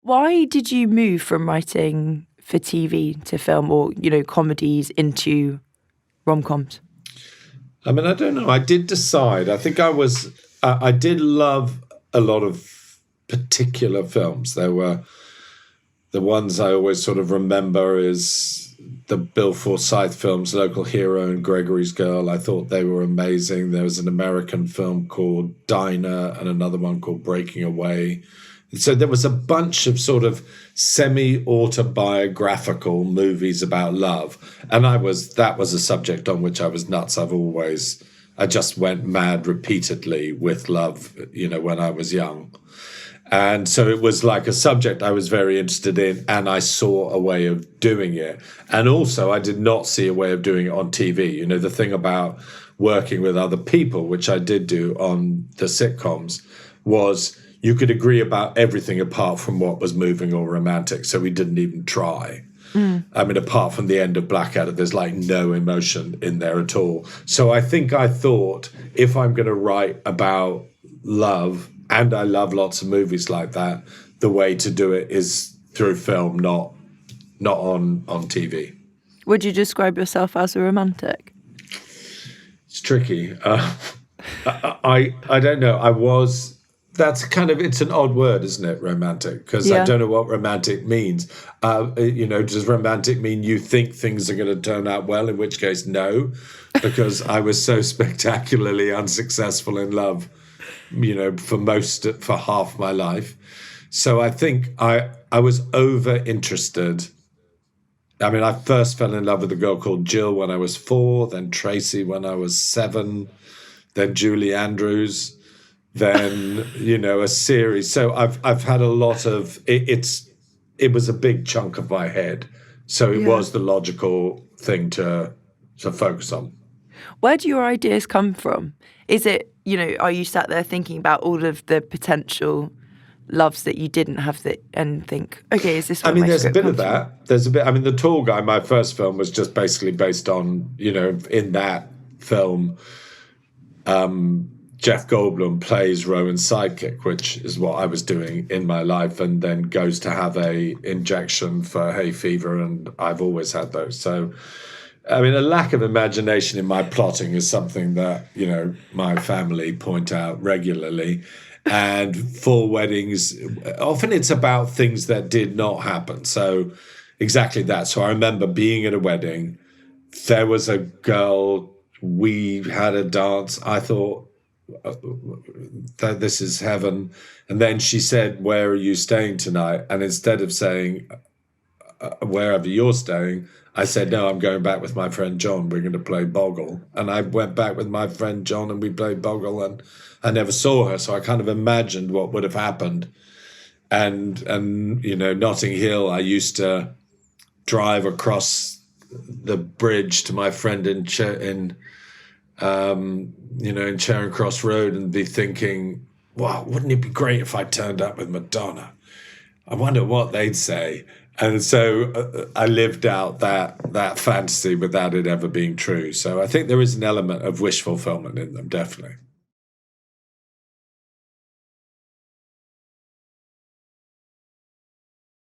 Why did you move from writing for TV to film or, comedies into rom-coms? I mean, I don't know. I did decide. I think I did love a lot of particular films. There were the ones I always sort of remember is the Bill Forsyth films, Local Hero and Gregory's Girl. I thought they were amazing. There was an American film called Diner and another one called Breaking Away. So there was a bunch of sort of semi-autobiographical movies about love. And that was a subject on which I was nuts. I just went mad repeatedly with love, when I was young. And so it was like a subject I was very interested in, and I saw a way of doing it. And also I did not see a way of doing it on TV. The thing about working with other people, which I did do on the sitcoms, was you could agree about everything apart from what was moving or romantic. So we didn't even try. I mean, apart from the end of Blackadder, there's like no emotion in there at all. So I thought if I'm going to write about love, and I love lots of movies like that, the way to do it is through film, not on TV. Would you describe yourself as a romantic? It's tricky. I don't know. It's an odd word, isn't it, romantic? Because I don't know what romantic means. Does romantic mean you think things are going to turn out well, in which case, no, because I was so spectacularly unsuccessful in love, for half my life. So I think I was over interested. I mean, I first fell in love with a girl called Jill when I was 4, then Tracy when I was 7, then Julie Andrews, then a series. So I've had a lot of it was a big chunk of my head. So it was the logical thing to focus on. Where do your ideas come from? Is it, are you sat there thinking about all of the potential loves that you didn't have and think, okay, is this what there's a bit of that. There's a bit. I mean, The Tall Guy, my first film, was just basically based on, in that film, Jeff Goldblum plays Rowan's sidekick, which is what I was doing in my life, and then goes to have a injection for hay fever, and I've always had those. So, I mean, a lack of imagination in my plotting is something that, my family point out regularly. And for weddings, often it's about things that did not happen. So exactly that. So I remember being at a wedding. There was a girl, we had a dance. I thought, that this is heaven. And then she said, "Where are you staying tonight?" And instead of saying, "Wherever you're staying," I said, "No, I'm going back with my friend John. We're going to play Boggle." And I went back with my friend John and we played Boggle, and I never saw her. So I kind of imagined what would have happened. And Notting Hill, I used to drive across the bridge to my friend in Charing Cross Road and be thinking, wow, wouldn't it be great if I turned up with Madonna? I wonder what they'd say. And so I lived out that fantasy without it ever being true. So I think there is an element of wish fulfillment in them, definitely.